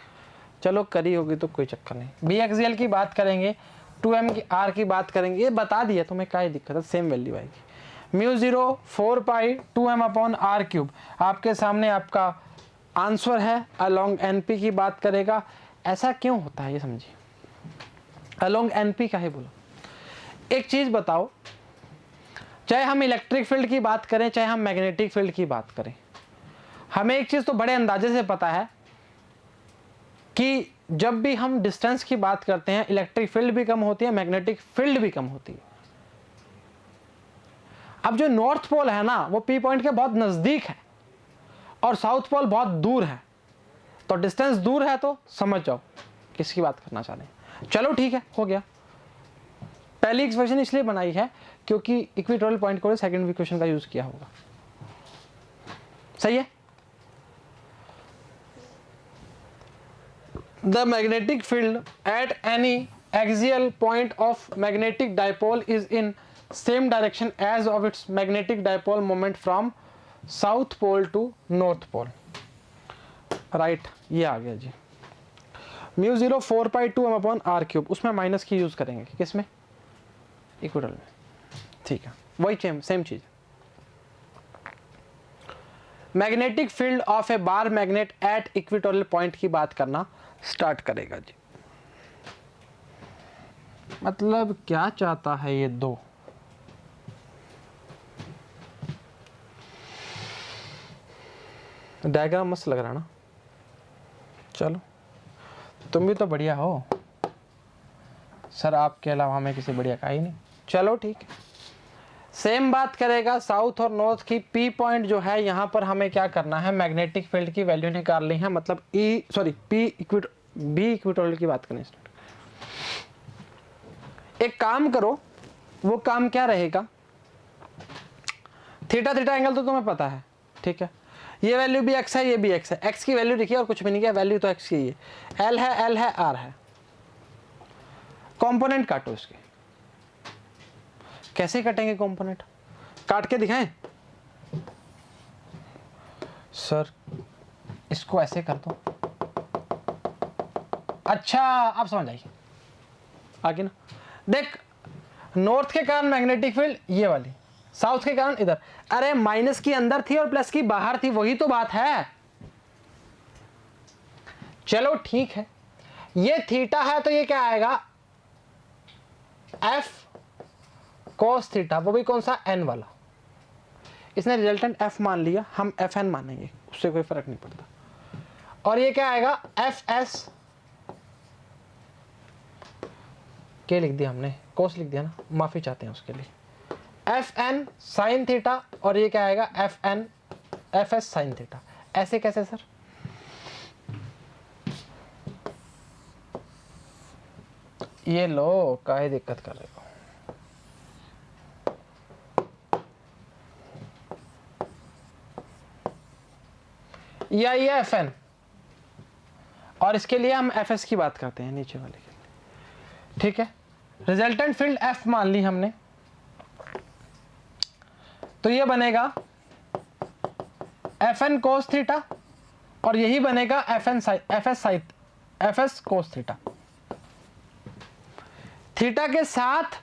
चलो करी होगी तो कोई चक्कर नहीं। बी एक्सियल की बात करेंगे, 2m की r की बात करेंगे, ये बता दिया तुम्हें क्या दिक्कत है, सेम वैल्यू आएगी। म्यू 0 4 पाई 2m/r³, आपके सामने आपका आंसर है। अलोंग NP की बात करेगा, ऐसा क्यों होता है ये समझिए, अलोंग NP का है बोलो। एक चीज बताओ, चाहे हम इलेक्ट्रिक फील्ड की बात करें चाहे हम मैग्नेटिक फील्ड की बात करें, हमें एक चीज तो बड़े अंदाजे से पता है कि जब भी हम डिस्टेंस की बात करते हैं इलेक्ट्रिक फील्ड भी कम होती है, मैग्नेटिक फील्ड भी कम होती है। अब जो नॉर्थ पोल है ना वो P पॉइंट के बहुत नजदीक है और साउथ पोल बहुत दूर है, तो डिस्टेंस दूर है तो समझ जाओ किसकी बात करना चाह रहे हैं। चलो ठीक है, हो गया। पहली इक्वेशन इसलिए बनाई है क्योंकि इक्वेटोरियल पॉइंट को सेकंड इक्वेशन का यूज किया होगा, सही है। The magnetic field at any axial point of magnetic dipole is in same direction as of its magnetic dipole moment from south pole to north pole, right. ये आ गया जी। म्यू 0 4 पाई 2m/r³, उसमें माइनस की यूज करेंगे, किसमें, इक्वेटोरियल में, ठीक है, वही सेम चीज। Magnetic field of A bar magnet eight equatorial point की बात करना स्टार्ट करेगा जी। मतलब क्या चाहता है ये दो, डायग्राम मस्त लग रहा है ना। चलो तुम भी तो बढ़िया हो सर, आपके अलावा हमें किसी बढ़िया का ही नहीं। चलो ठीक है, सेम बात करेगा साउथ और नॉर्थ की। P पॉइंट जो है यहाँ पर हमें क्या करना है, मैग्नेटिक फील्ड की वैल्यू निकालनी है, मतलब बी इक्वेटोरियल की बात करनी। एक काम करो, वो काम क्या रहेगा, थीटा थीटा एंगल तो तुम्हें पता है, ठीक है। ये वैल्यू भी x है, ये भी x है, x की वैल्यू लिखिए और कुछ भी नहीं किया, वैल्यू तो x की है, L है R है। कंपोनेंट काटो इसके, कैसे कटेंगे कंपोनेंट, काट के दिखाएं सर, इसको ऐसे कर दो। अच्छा आप समझ आइए आगे ना, देख नॉर्थ के कारण मैग्नेटिक फील्ड ये वाली, साउथ के कारण इधर। अरे माइनस की अंदर थी और प्लस की बाहर थी, वही तो बात है। चलो ठीक है, ये थीटा है तो ये क्या आएगा, F cos थीटा, वो भी कौन सा, n वाला। इसने रिजल्टेंट F मान लिया, हम Fn मानेंगे, उससे कोई फर्क नहीं पड़ता। और ये क्या आएगा, Fs, क्या लिख दिया हमने, cos लिख दिया ना, माफी चाहते हैं उसके लिए। Fn sin थीटा और ये क्या आएगा, Fs sin थीटा। ऐसे कैसे सर, ये लो, काहे दिक्कत कर रहे हो। ये Fn और इसके लिए हम Fs की बात करते हैं, नीचे वाले के, ठीक है। रिजल्टेंट फील्ड F मान ली हमने, तो ये बनेगा Fn cos थीटा और यही बनेगा Fs cos थीटा। थीटा के साथ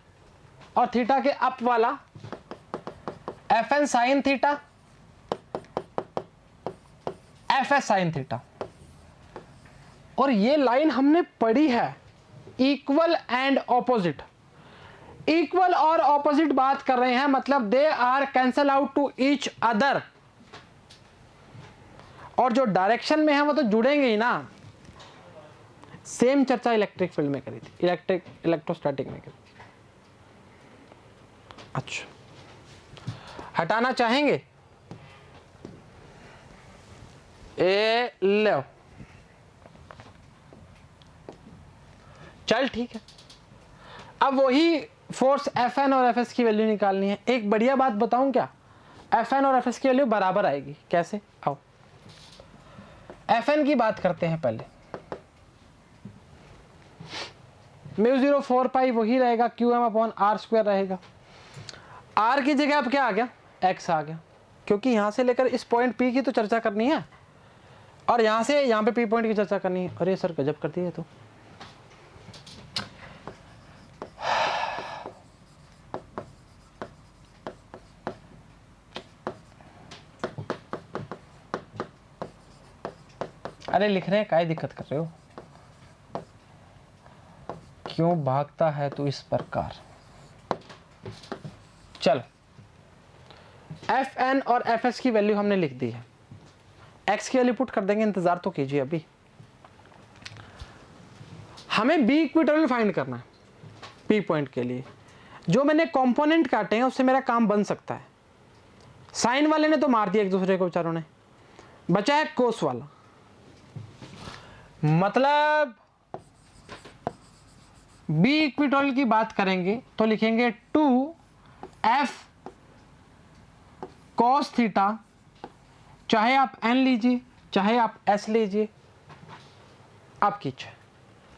और थीटा के अप वाला Fn sin theta, Fs sin theta. और ये लाइन हमने पढ़ी है, इक्वल एंड ऑपोजिट। इक्वल और ऑपोजिट बात कर रहे हैं, मतलब they are cancel out to each other, और जो डायरेक्शन में है वो तो जुड़ेंगे ही ना। सेम चर्चा इलेक्ट्रिक फील्ड में करी थी, इलेक्ट्रोस्टैटिक में करी थी। अच्छा हटाना चाहेंगे, ए लो, चल ठीक है। अब वही फोर्स Fn और Fs की वैल्यू निकालनी है। एक बढ़िया बात बताऊं क्या, Fn और Fs की वैल्यू बराबर आएगी। कैसे? आओ Fn की बात करते हैं पहले। μ0 4 पाई वही रहेगा, QM अपॉन आर स्क्वायर रहेगा। r की जगह अब क्या आ गया, x आ गया, क्योंकि यहां से लेकर इस पॉइंट P की तो चर्चा करनी है और यहां से यहां पे P पॉइंट की चर्चा करनी है। अरे सर गजब कर दी है तो। अरे लिख रहे हैं, काहे दिक्कत कर रहे हो, क्यों भागता है तू इस प्रकार। चल Fn और Fs की वैल्यू हमने लिख दी है, x की वैल्यू पुट कर देंगे, इंतजार तो कीजिए। अभी हमें बी इक्विटोरियल फाइंड करना है P पॉइंट के लिए। जो मैंने कंपोनेंट काटे हैं उससे मेरा काम बन सकता है। साइन वाले ने तो मार दिया एक दूसरे को बेचारों ने, बचा है कोस वाला। मतलब बी इक्विटोरियल की बात करेंगे तो लिखेंगे 2f cos थीटा, चाहे आप n लीजिए चाहे आप s लीजिए, आपकी इच्छा।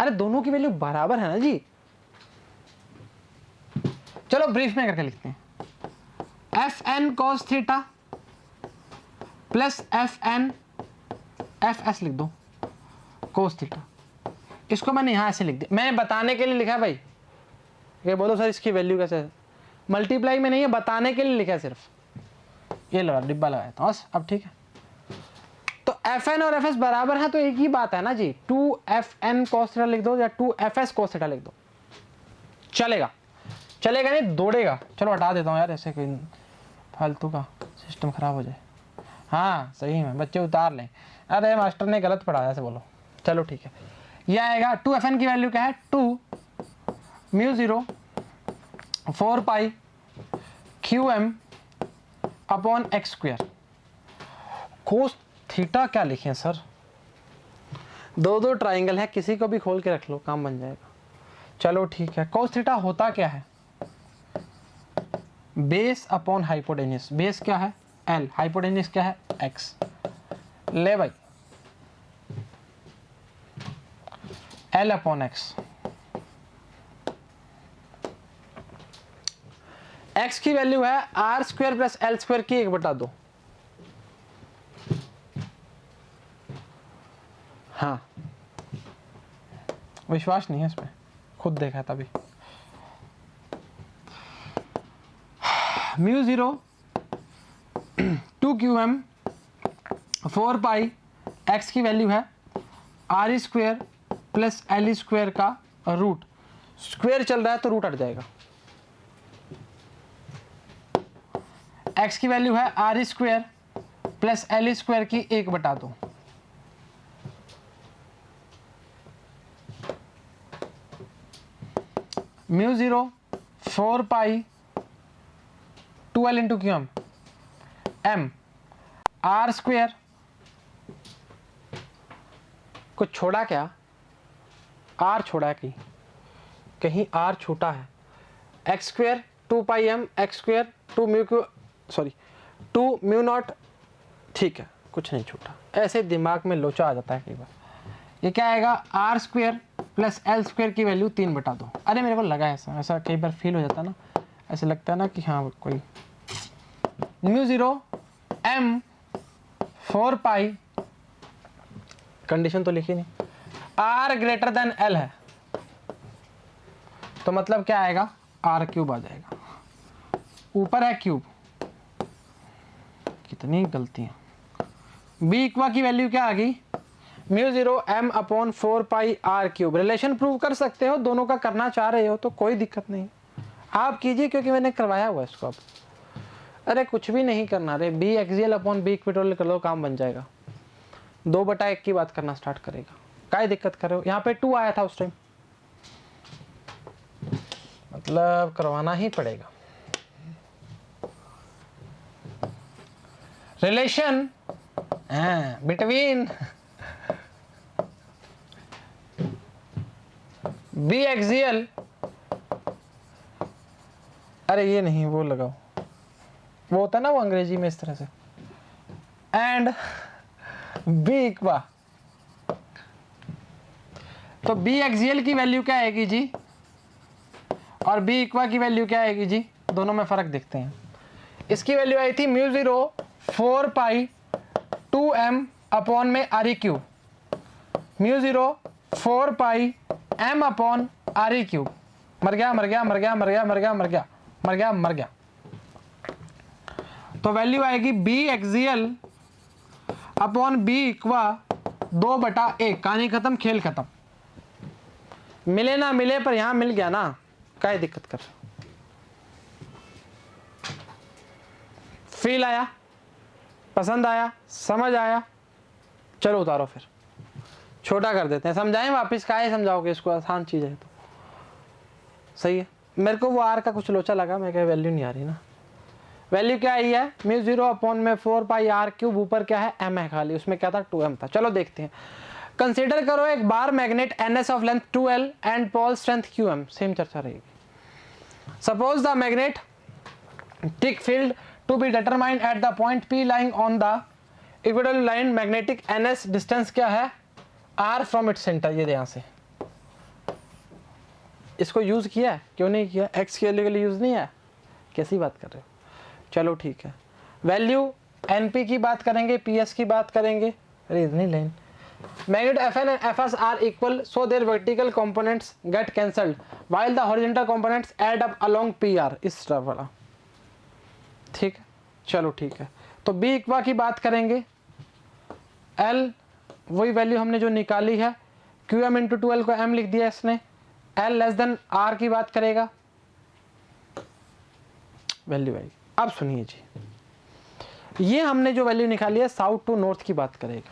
अरे दोनों की वैल्यू बराबर है ना जी। चलो ब्रीफ में करके लिखते हैं, Fn cos theta plus Fn Fs लिख दो cos थीटा। इसको मैंने यहां ऐसे लिख दिया, मैंने बताने के लिए लिखा है भाई। ये बोलो सर इसकी वैल्यू कैसे है, मल्टीप्लाई में नहीं है, बताने के लिए लिखा है सिर्फ। ये लो डिब्बा लगाया था बस। अब ठीक है, तो Fn और Fs बराबर है तो एक ही बात है ना जी, 2Fn cos थीटा लिख दो या 2Fs cos थीटा लिख दो, चलेगा। चलेगा नहीं दौड़ेगा। चलो हटा देता हूँ यार, ऐसे कोई फालतू का सिस्टम खराब हो जाए। हाँ सही में बच्चे उतार लें, अरे मास्टर ने गलत पढ़ाया ऐसे बोलो। चलो ठीक है, यह आएगा 2Fn की वैल्यू क्या है, 2 μ0 4 पाई QM upon x square. Cos theta क्या लिखें सर, दो ट्राइंगल है, किसी को भी खोल के रख लो, काम बन जाएगा। चलो ठीक है, कोस थीटा होता क्या है, बेस अपॉन हाइपोटेन्यूस। बेस क्या है L, हाइपोटेन्यूस क्या है X। ले भाई L अपॉन X। X की वैल्यू है R square plus L square की 1/2। हाँ विश्वास नहीं है इसमें, खुद देखा तभी। μ0 2QM 4 पाई, x की वैल्यू है R square plus L square का रूट। स्क्वायर चल रहा है तो रूट हट जाएगा। x की वैल्यू है R square plus L square की 1/2। μ0 4 pi 2L into QM M R square, कुछ छोड़ा क्या, आर छोड़ा है कहीं आर छूटा है, एक्स स्क्वायर 2 पाई M x square 2 mu Q sorry 2 mu naught, ठीक है कुछ नहीं छूटा। ऐसे दिमाग में लोचा आ जाता है कई बार। ये क्या आएगा, R square plus L square की वैल्यू 3/2। अरे मेरे को लगा ऐसा कई बार फील हो जाता है ना, ऐसे लगता है ना कि हाँ कोई। μ0 M 4 पाई, कंडीशन तो लिखी नहीं, R ग्रेटर देन L है तो मतलब क्या आएगा, R क्यूब आ जाएगा। ऊपर है क्यूब, कितनी गलतियां। बी इक्वा की वैल्यू क्या आ गई, μ0 M अपॉन 4 पाई R क्यूब। रिलेशन प्रूव कर सकते हो, दोनों का करना चाह रहे हो तो कोई दिक्कत नहीं, आप कीजिए क्योंकि मैंने करवाया हुआ इसको। अब अरे कुछ भी नहीं करना, अरे B axial upon B equatorial कर लो, काम बन जाएगा। 2/1 की बात करना स्टार्ट करेगा, काय दिक्कत कर रहे हो। यहाँ पे 2 आया था उस टाइम, मतलब करवाना ही पड़ेगा। रिलेशन बिटवीन बी एक्सियल, अरे ये नहीं, वो लगाओ, वो होता है ना वो अंग्रेजी में इस तरह से, एंड बी इक्वा। तो बी एक्सियल की वैल्यू क्या आएगी जी, और बी इक्वा की वैल्यू क्या आएगी जी, दोनों में फर्क देखते हैं। इसकी वैल्यू आई थी म्यू 0 4 पाई 2m अपॉन में आर ई क्यूब, म्यू 0 4 पाई m upon R E cube. मर गया मर गया मर गया मर गया मर गया मर गया मर गया मर गया। तो वैल्यू आएगी बी एक्सियल अपॉन बी इक्वा 2/1। कहानी खत्म, खेल खत्म। मिले ना मिले पर यहां मिल गया ना, क्या दिक्कत कर। फील आया, पसंद आया, समझ आया, चलो उतारो फिर, छोटा कर देते हैं। समझाएं वापस, काहे समझाओगे इसको, आसान चीज है तो सही है। मेरे को वो आर का कुछ लोचा लगा, मैं क्या वैल्यू नहीं आ रही ना। वैल्यू क्या आई है, म्यू 0 अपॉन में 4 पाई आर क्यूब, ऊपर क्या है m है खाली, उसमें क्या था 2m था। चलो देखते हैं। कंसीडर करो एक bar magnet ns of length 2l and pole strength qm, same चर्चा रहेगी। Suppose the magnetic field to be determined at the point p lying on the equatorial line, magnetic ns distance क्या है r फ्रॉम इट्स सेंटर। ये यहां से इसको यूज किया है, क्यों नहीं किया, x के लिए यूज नहीं है, कैसी बात कर रहे हो। चलो ठीक है, वैल्यू np की बात करेंगे, ps की बात करेंगे, reasoning line magnet fn and fs are equal, so their vertical components get cancelled while the horizontal components add up along pr, इस तरह वाला। ठीक है, चलो ठीक है। तो b इक्वा की बात करेंगे, l वही वैल्यू हमने जो निकाली है, qm इंटू 2l को m लिख दिया इसने, l लेस देन r की बात करेगा, वैल्यू आएगी। अब सुनिए जी, ये हमने जो वैल्यू निकाली है साउथ टू नॉर्थ की बात करेगा,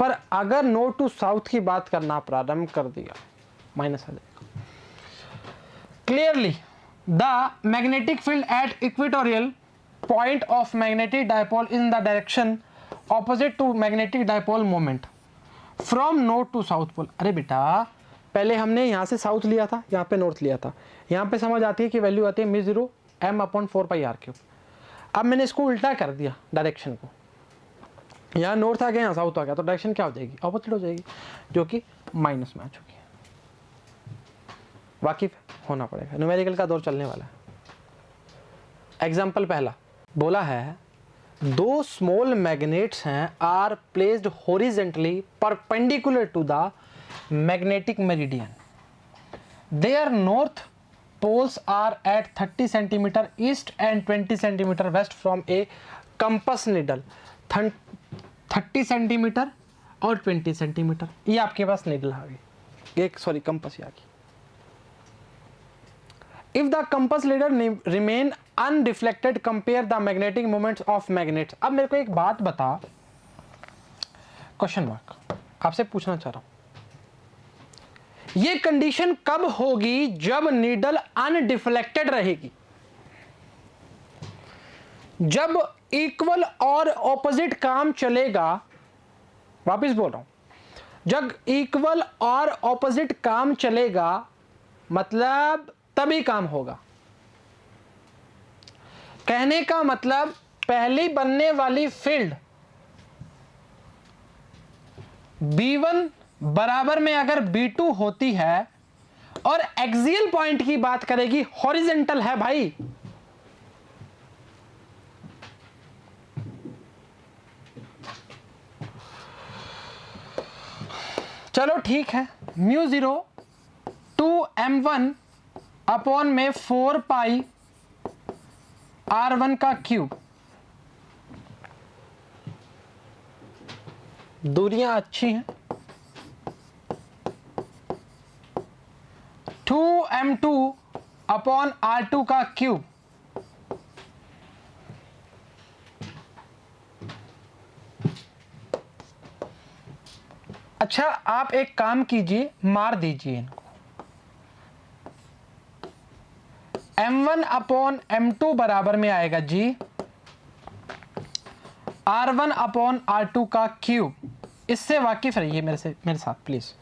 पर अगर नॉर्थ टू साउथ की बात करना प्रारंभ कर दिया माइनस आ जाएगा। Clearly the magnetic field at equatorial point of magnetic dipole in the direction opposite to magnetic dipole moment from north to south pole. अरे बेटा पहले हमने यहाँ से साउथ लिया था, यहाँ पे नॉर्थ लिया था, यहाँ पे समझ आती है कि वैल्यू आती है mu 0 m upon 4 pi R cube. अब मैंने इसको उल्टा कर दिया डायरेक्शन को, यहाँ नॉर्थ आ गया, यहाँ साउथ आ गया, तो डायरेक्शन क्या हो जाएगी, ऑपोजिट हो जाएगी, जो कि माइनस में आ चुकी है। वाकिफ होना पड़ेगा, न्यूमेरिकल का दौर चलने वाला है। एग्जाम्पल पहला बोला है, दो स्मॉल मैग्नेट्स हैं are placed horizontally perpendicular to the magnetic meridian, their north poles are at 30 centimeter east and 20 centimeter west from a compass needle। 30 centimetre और 20 सेंटीमीटर, ये आपके पास निडल आ गई, एक सॉरी कंपस आ गई। If the compass leader remain undeflected compare the magnetic moments of magnets. अब मेरे को एक बात बता, क्वेश्चन मार्क आपसे पूछना चाह रहा हूं, ये कंडीशन कब होगी जब नीडल अनडिफ्लेक्टेड रहेगी, जब इक्वल और ऑपोजिट काम चलेगा। वापिस बोल रहा हूं, जब इक्वल और ऑपोजिट काम चलेगा मतलब तभी काम होगा। कहने का मतलब पहली बनने वाली फील्ड B1 बराबर में अगर B2 होती है और एक्सियल पॉइंट की बात करेगी, हॉरिजेंटल है भाई, चलो ठीक है, म्यू 0 2m1 अपॉन में 4 पाई r1 का क्यूब, दूरियां अच्छी हैं, 2m2 अपॉन r2 का क्यूब, अच्छा आप एक काम कीजिए, मार दीजिए इनको, m1 अपॉन m2 बराबर में आएगा जी R1 अपॉन R2 का क्यूब, इससे वाकिफ रहिए मेरे साथ प्लीज।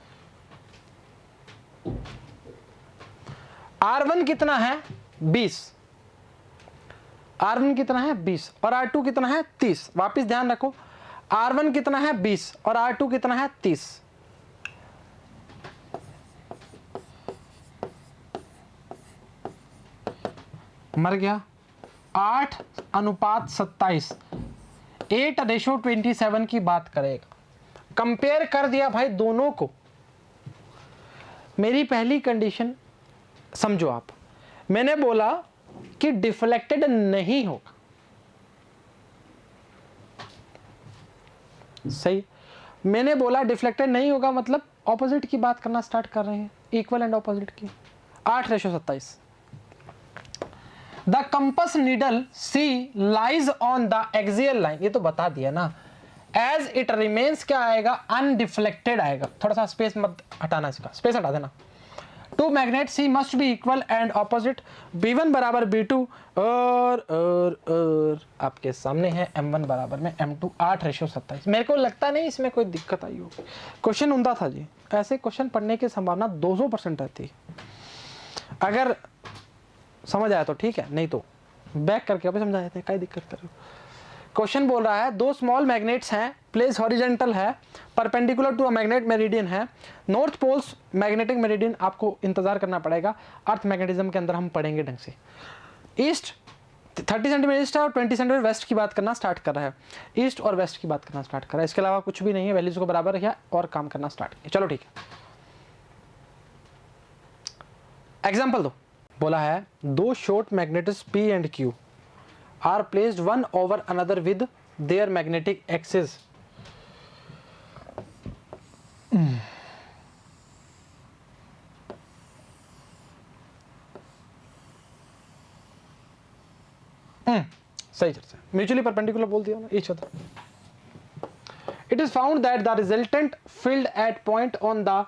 R1 कितना है 20, R1 कितना है 20 और R2 कितना है 30। वापिस ध्यान रखो, R1 कितना है 20 और R2 कितना है 30। मर गया। 8:27, 8:27 की बात करेगा। कंपेयर कर दिया भाई दोनों को। मेरी पहली कंडीशन समझो आप, मैंने बोला कि डिफ्लेक्टेड नहीं होगा, सही। मैंने बोला डिफ्लेक्टेड नहीं होगा मतलब ऑपोजिट की बात करना स्टार्ट कर रहे हैं, इक्वल एंड ऑपोजिट की। 8:27। The compass needle C lies on the axial line, ये तो बता दिया ना। एज इट रिमेन्स क्या आएगा, अनडिफ्लेक्टेड आएगा। थोड़ा सा स्पेस मत हटाना, इसका स्पेस हटा देना। Two magnet C must be equal and opposite, B1 बराबर B2 और आपके सामने है M1 बराबर में M2। 8:27। मेरे को लगता नहीं इसमें कोई दिक्कत आई होगी। क्वेश्चन उमदा था जी, ऐसे क्वेश्चन पढ़ने की संभावना 200% रहती है। अगर समझ आया तो ठीक है, नहीं तो बैक करके अभी समझा देते हैं, क्या दिक्कत कर रहे हो। क्वेश्चन बोल रहा है दो स्मॉल मैग्नेट्स हैं, प्लेस हॉरिजॉन्टल है, perpendicular to a magnet meridian है, नॉर्थ पोल्स मैग्नेटिक मेरिडियन। आपको इंतजार करना पड़ेगा, अर्थ मैग्नेटिज्म के अंदर हम पढ़ेंगे ढंग से। ईस्ट 30 सेंटीमीटर ईस्ट और 20 सेंटीमीटर वेस्ट की बात करना स्टार्ट कर रहा है, ईस्ट और वेस्ट की बात करना स्टार्ट कर रहा है। इसके अलावा कुछ भी नहीं है, वैल्यूज को बराबर रखिए और काम करना स्टार्ट किया। चलो ठीक है, एग्जाम्पल दो। बोला है दो short magnets P and Q are placed one over another with their magnetic axis. सही चर्चा, म्यूचुअली परपेंडिकुलर बोल दिया ना each other. It is found that the resultant field at point on the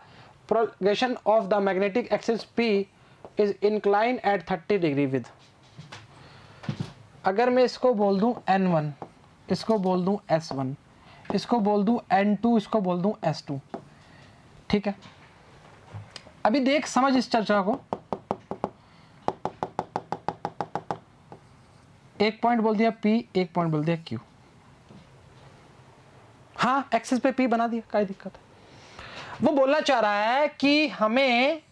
progression of the magnetic axis P is incline at 30 degree with. अगर मैं इसको बोल दूं N1, इसको बोल दूं S1, इसको बोल दूं N2, इसको बोल दूं S2, ठीक है। अभी देख समझ इस चर्चा को। एक पॉइंट बोल दिया P, एक पॉइंट बोल दिया Q। हाँ, एक्सिस पे P बना दिया, क्या दिक्कत है। वो बोलना चाह रहा है कि हमें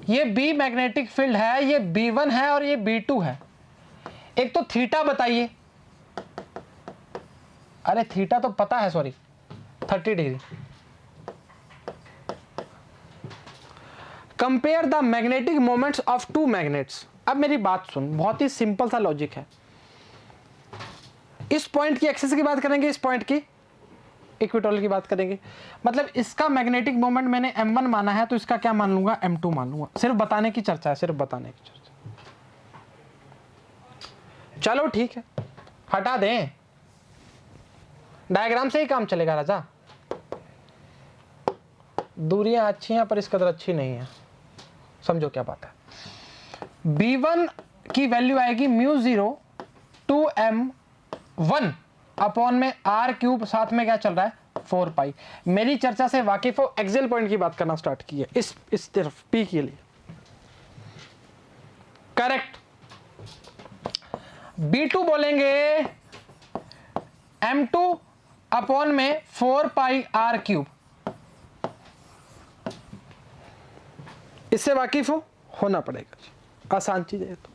ये B मैग्नेटिक फील्ड है, ये B1 है और ये B2 है। एक तो थीटा बताइए, अरे थीटा तो पता है, sorry 30 degree. Compare the magnetic moments of two magnets. अब मेरी बात सुन, बहुत ही सिंपल सा लॉजिक है। इस पॉइंट की एक्सिस की बात करेंगे, इस पॉइंट की इक्वेटोरियल की बात करेंगे। मतलब इसका मैग्नेटिक मोमेंट मैंने M1 माना है, तो इसका क्या मान लूंगा, M2 मान लूंगा। सिर्फ बताने की चर्चा है, सिर्फ बताने की चर्चा। चलो ठीक है, हटा दें, डायग्राम से ही काम चलेगा राजा। दूरियां अच्छी हैं पर इस कदर अच्छी नहीं है, समझो क्या बात है। B1 की वैल्यू आएगी μ0 2m1 अपॉन में r3, साथ में क्या चल रहा है 4 पाई। मेरी चर्चा से वाकिफ हो, एक्सियल पॉइंट की बात करना स्टार्ट की है इस तरफ P के लिए, करेक्ट। B2 बोलेंगे M2 अपॉन में 4 पाई r3। इससे वाकिफ हो, होना पड़ेगा, आसान चीज है। तो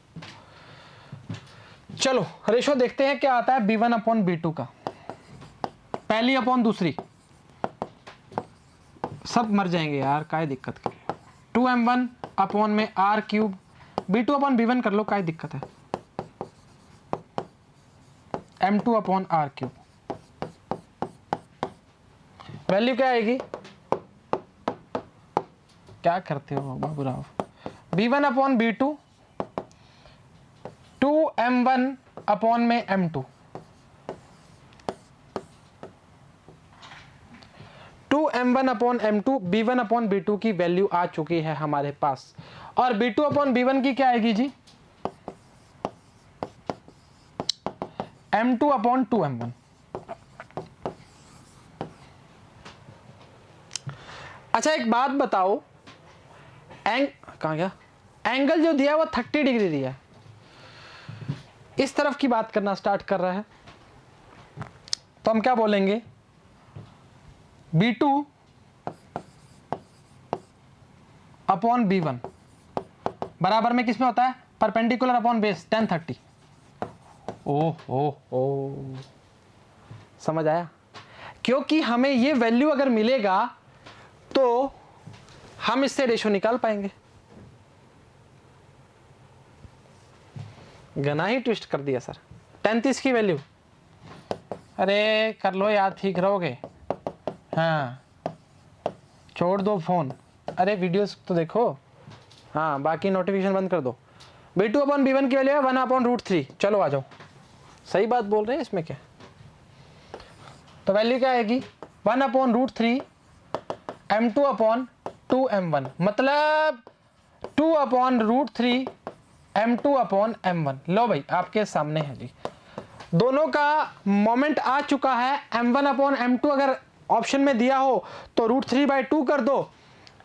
चलो रेशो देखते हैं क्या आता है B1 अपॉन B2 का। पहली अपॉन दूसरी, सब मर जाएंगे यार, काय दिक्कत की। 2m1 अपॉन में r3, B2 अपॉन B1 कर लो, काय दिक्कत है। M2 अपॉन r3, वैल्यू क्या आएगी, क्या करते हो Baburao. B1 upon B2 2m1 upon में M2, 2m1 upon M2, B1 upon B2 की वैल्यू आ चुकी है हमारे पास। और B2 अपॉन B1 की क्या आएगी जी, m2 अपॉन 2m1। अच्छा एक बात बताओ, कहाँ गया, एंगल जो दिया है वो 30 डिग्री दिया है, इस तरफ की बात करना स्टार्ट कर रहा है, तो हम क्या बोलेंगे, B2 अपॉन B1 बराबर में किस में होता है, परपेंडिकुलर अपॉन बेस tan 30। ओ समझ आया, क्योंकि हमें ये वैल्यू अगर मिलेगा तो हम इससे रेशो निकाल पाएंगे। गना ही ट्विस्ट कर दिया सर, 33 की वैल्यू, अरे कर लो याद, ठीक रहोगे। हाँ छोड़ दो फोन, अरे वीडियोस तो देखो, हाँ बाकी नोटिफिकेशन बंद कर दो। B2 अपॉन B1 की वैल्यू है 1/√3। चलो आ जाओ, सही बात बोल रहे हैं, इसमें क्या, तो वैल्यू क्या आएगी 1/√3 m2 अपॉन 2m1, मतलब 2/√3 m2 अपॉन m1। लो भाई आपके सामने है जी, दोनों का मोमेंट आ चुका है, m1 अपॉन m2 अगर ऑप्शन में दिया हो तो √3/2 कर दो,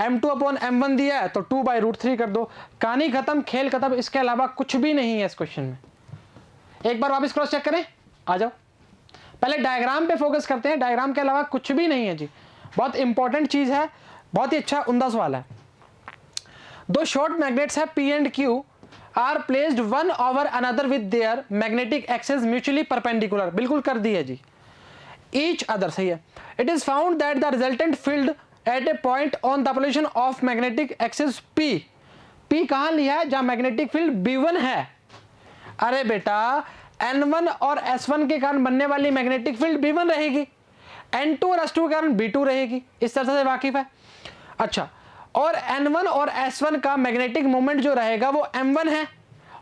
m2 अपॉन m1 दिया है तो 2/√3 कर दो, कहानी खत्म, खेल खत्म, इसके अलावा कुछ भी नहीं है इस क्वेश्चन में। एक बार वापस क्रॉस चेक करें, आ जाओ, पहले डायग्राम पे फोकस करते हैं, डायग्राम के अलावा कुछ भी नहीं है जी, बहुत इंपॉर्टेंट चीज है, बहुत ही अच्छा उम्दा सवाल है। दो शॉर्ट मैग्नेट्स है P and Q are placed one over another with their magnetic axis mutually perpendicular, बिल्कुल कर दी है जी, ईच अदर, सही है। It is found that the resultant field at a point on the position of magnetic axis P कहां लिया है, जहां मैग्नेटिक फील्ड B1 है। अरे बेटा N1 और S1 के कारण बनने वाली मैग्नेटिक फील्ड B1 रहेगी, N2 और S2 के कारण B2 रहेगी, इस तरह से वाकिफ है। अच्छा, और N1 और S1 का मैग्नेटिक मोमेंट जो रहेगा वो M1 है,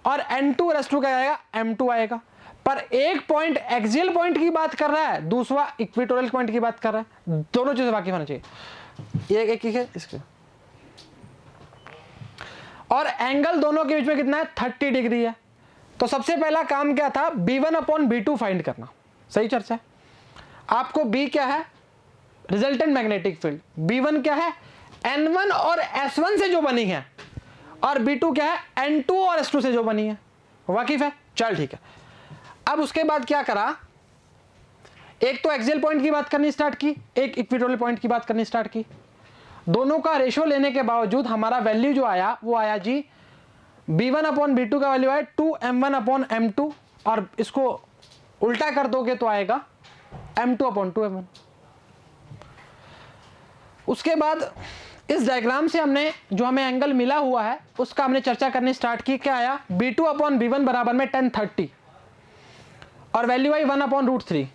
और N2 और S2 का आएगा M2 आएगा, पर एक पॉइंट एक्सियल पॉइंट की बात कर रहा है, दूसरा इक्वेटोरियल पॉइंट की बात कर रहा है, दोनों चीजें वाकिफ होना चाहिए। एक है इसके, और एंगल दोनों के बीच में कितना है 30 डिग्री है। तो सबसे पहला काम क्या था, B1 अपॉन B2 फाइंड करना, सही चर्चा है। आपको B क्या है, रिजल्टेंट मैग्नेटिक फील्ड, B1 क्या है, N1 और S1 से जो बनी है, और B2 क्या है, N2 और S2 से जो बनी है, वाकिफ है, चल ठीक है। अब उसके बाद क्या करा, एक तो एक्सियल पॉइंट की बात करनी स्टार्ट की, एक इक्वेटोरियल पॉइंट की बात करनी स्टार्ट की, दोनों का रेशो लेने के बावजूद हमारा वैल्यू जो आया वो आया जी B1 अपॉन B2 का वैल्यू है 2m1 अपॉन m2, और इसको उल्टा कर दोगे तो आएगा m2 अपॉन 2m1। उसके बाद इस डायग्राम से हमने जो हमें एंगल मिला हुआ है उसका हमने चर्चा करनी स्टार्ट की, क्या आया B2 अपॉन B1 बराबर में tan 30, और वैल्यू आई 1/√3,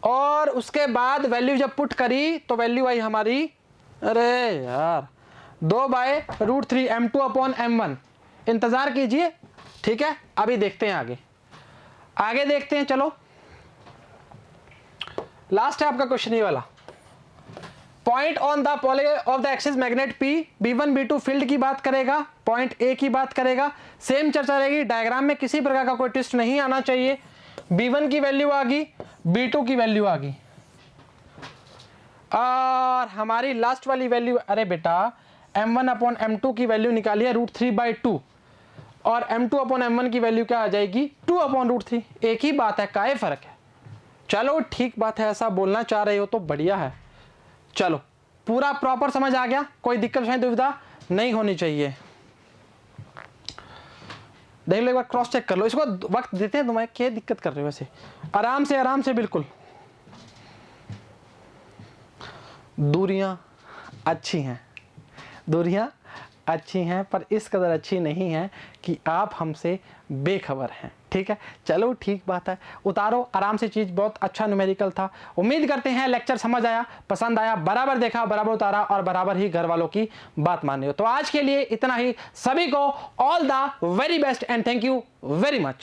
और उसके बाद वैल्यू जब पुट करी तो वैल्यू आई हमारी, अरे यार 2/√3 m2 अपॉन m1। इंतजार कीजिए, ठीक है, अभी देखते हैं आगे देखते हैं। चलो लास्ट है आपका क्वेश्चन ये वाला, point on the pole of the axis magnet P, B1 B2 field की बात करेगा, पॉइंट A की बात करेगा, सेम चर्चा रहेगी, डायग्राम में किसी प्रकार का कोई ट्विस्ट नहीं आना चाहिए। B1 की वैल्यू आ गई, B2 की वैल्यू आ गई, और हमारी लास्ट वाली वैल्यू, अरे बेटा m1 अपॉन m2 की वैल्यू निकाली है √3/2, और m2 अपॉन m1 की वैल्यू क्या आ जाएगी 2/√3। एक ही बात है, काहे फर्क है। चलो ठीक बात है, ऐसा बोलना चाह रहे हो तो बढ़िया है। चलो पूरा प्रॉपर समझ आ गया, कोई दिक्कत शायद दुविधा नहीं होनी चाहिए। देख लो एक बार, क्रॉस चेक कर लो, इसको वक्त देते हैं तुम्हें, क्या दिक्कत कर रहे हो वैसे, आराम से बिल्कुल। दूरियां अच्छी हैं पर इस कदर अच्छी नहीं हैं कि आप हमसे बेखबर हैं, ठीक है। चलो ठीक बात है, उतारो आराम से चीज़, बहुत अच्छा न्यूमेरिकल था। उम्मीद करते हैं लेक्चर समझ आया, पसंद आया, बराबर देखा, बराबर उतारा, और बराबर ही घर वालों की बात मानी हो। तो आज के लिए इतना ही, सभी को all the very best and thank you very much.